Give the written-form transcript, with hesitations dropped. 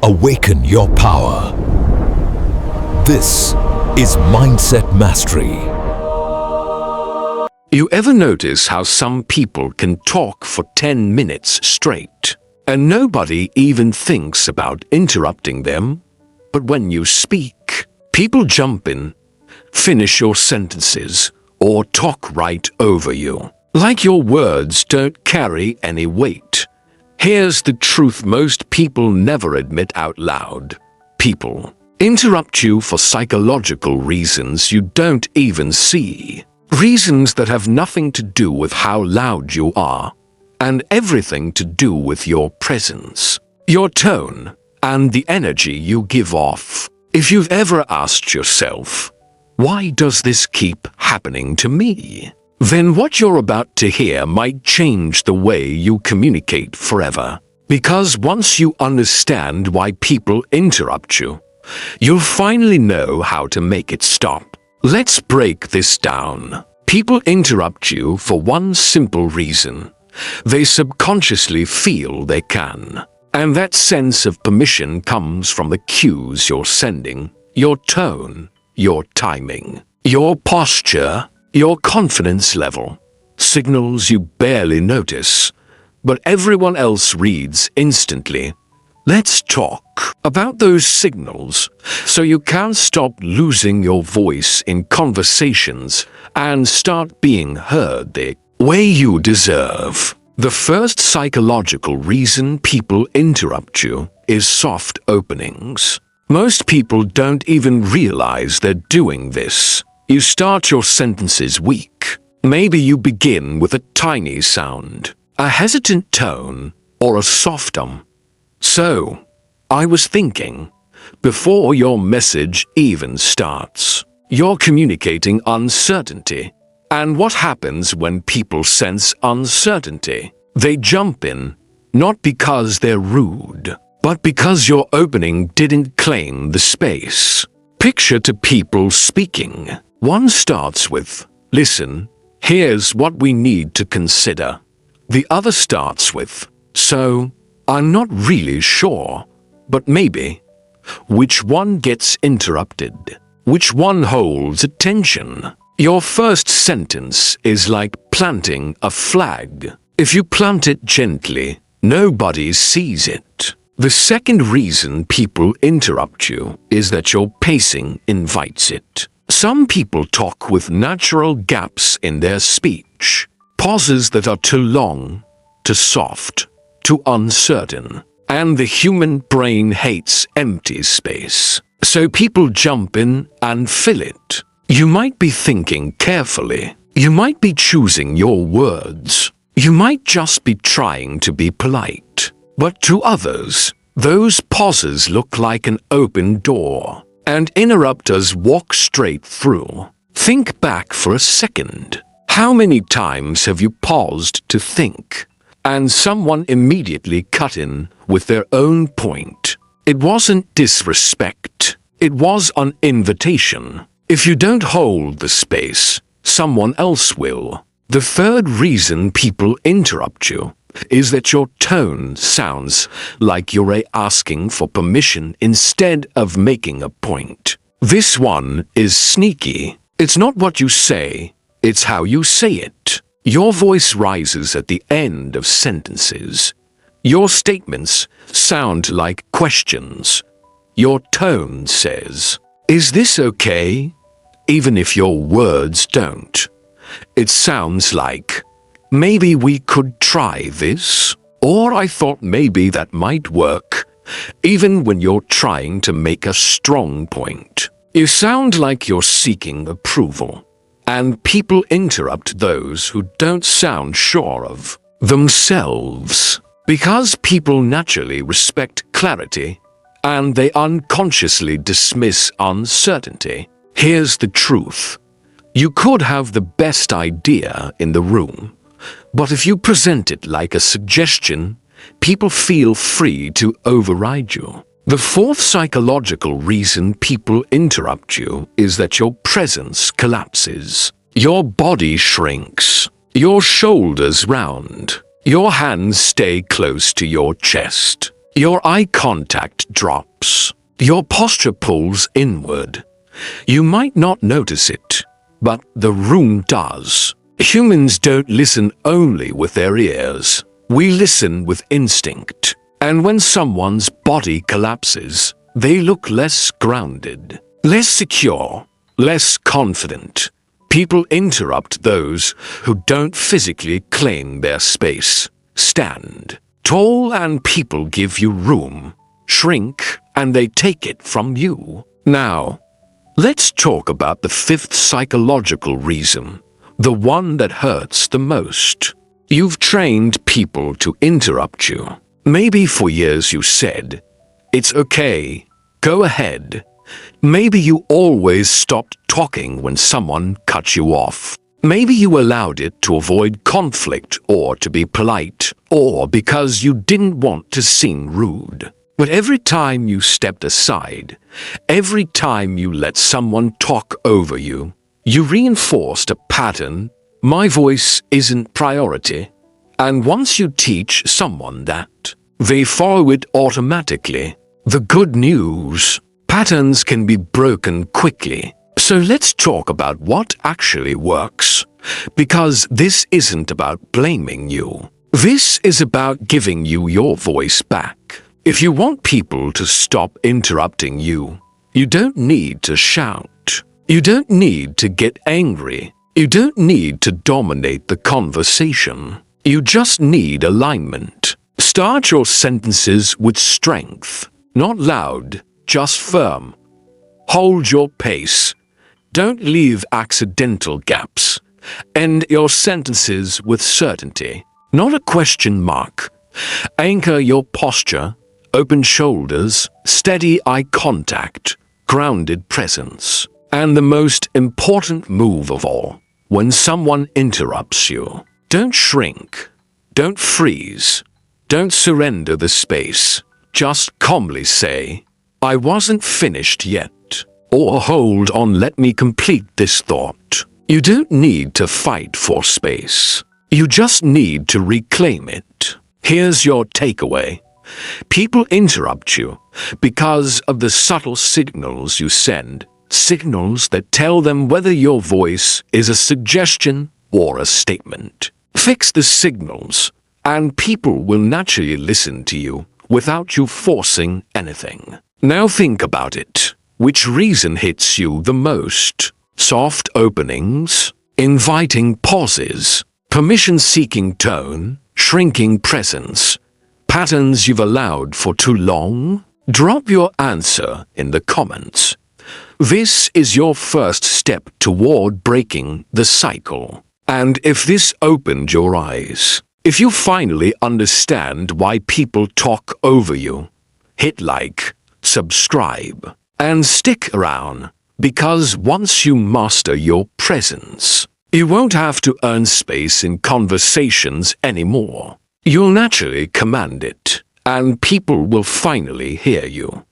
Awaken your power. This is Mindset Mastery. You ever notice how some people can talk for 10 minutes straight, and nobody even thinks about interrupting them? But when you speak, people jump in, finish your sentences, or talk right over you, like your words don't carry any weight. Here's the truth most people never admit out loud. People interrupt you for psychological reasons you don't even see. Reasons that have nothing to do with how loud you are, and everything to do with your presence, your tone, and the energy you give off. If you've ever asked yourself, why does this keep happening to me? Then what you're about to hear might change the way you communicate forever. Because once you understand why people interrupt you, you'll finally know how to make it stop. Let's break this down. People interrupt you for one simple reason. They subconsciously feel they can. And that sense of permission comes from the cues you're sending, your tone, your timing, your posture, your confidence level, signals you barely notice, but everyone else reads instantly. Let's talk about those signals so you can stop losing your voice in conversations and start being heard the way you deserve. The first psychological reason people interrupt you is soft openings. Most people don't even realize they're doing this. You start your sentences weak. Maybe you begin with a tiny sound, a hesitant tone, or a soft So, I was thinking, before your message even starts. You're communicating uncertainty. And what happens when people sense uncertainty? They jump in, not because they're rude, but because your opening didn't claim the space. Picture two people speaking. One starts with, "Listen, here's what we need to consider." The other starts with, "So, I'm not really sure, but maybe." Which one gets interrupted? Which one holds attention? Your first sentence is like planting a flag. If you plant it gently, nobody sees it. The second reason people interrupt you is that your pacing invites it. Some people talk with natural gaps in their speech, pauses that are too long, too soft, too uncertain. And the human brain hates empty space. So people jump in and fill it. You might be thinking carefully. You might be choosing your words. You might just be trying to be polite. But to others, those pauses look like an open door, and interrupters walk straight through. Think back for a second. How many times have you paused to think, and someone immediately cut in with their own point? It wasn't disrespect. It was an invitation. If you don't hold the space, someone else will. The third reason people interrupt you is that your tone sounds like you're asking for permission instead of making a point. This one is sneaky. It's not what you say, it's how you say it. Your voice rises at the end of sentences. Your statements sound like questions. Your tone says, "Is this okay?" Even if your words don't. It sounds like, "Maybe we could try this," or "I thought maybe that might work," even when you're trying to make a strong point. You sound like you're seeking approval, and people interrupt those who don't sound sure of themselves. Because people naturally respect clarity, and they unconsciously dismiss uncertainty. Here's the truth. You could have the best idea in the room, but if you present it like a suggestion, people feel free to override you. The fourth psychological reason people interrupt you is that your presence collapses. Your body shrinks, your shoulders round, your hands stay close to your chest. Your eye contact drops. Your posture pulls inward. You might not notice it, but the room does. Humans don't listen only with their ears. We listen with instinct. And when someone's body collapses, they look less grounded, less secure, less confident. People interrupt those who don't physically claim their space. Stand tall and people give you room. Shrink and they take it from you. Now, let's talk about the fifth psychological reason, the one that hurts the most. You've trained people to interrupt you. Maybe for years you said, "It's okay, go ahead." Maybe you always stopped talking when someone cut you off. Maybe you allowed it to avoid conflict or to be polite, or because you didn't want to seem rude. But every time you stepped aside, every time you let someone talk over you, you reinforced a pattern. My voice isn't priority. And once you teach someone that, they follow it automatically. The good news: patterns can be broken quickly. So let's talk about what actually works. Because this isn't about blaming you. This is about giving you your voice back. If you want people to stop interrupting you, you don't need to shout. You don't need to get angry. You don't need to dominate the conversation. You just need alignment. Start your sentences with strength. Not loud, just firm. Hold your pace. Don't leave accidental gaps. End your sentences with certainty, not a question mark. Anchor your posture, open shoulders, steady eye contact, grounded presence. And the most important move of all, when someone interrupts you, don't shrink, don't freeze, don't surrender the space. Just calmly say, "I wasn't finished yet," or "Hold on, let me complete this thought." You don't need to fight for space. You just need to reclaim it. Here's your takeaway. People interrupt you because of the subtle signals you send, signals that tell them whether your voice is a suggestion or a statement. Fix the signals, and people will naturally listen to you without you forcing anything. Now think about it. Which reason hits you the most? Soft openings, inviting pauses, permission-seeking tone, shrinking presence, patterns you've allowed for too long? Drop your answer in the comments. This is your first step toward breaking the cycle. And if this opened your eyes, if you finally understand why people talk over you, hit like, subscribe, and stick around. Because once you master your presence, you won't have to earn space in conversations anymore. You'll naturally command it, and people will finally hear you.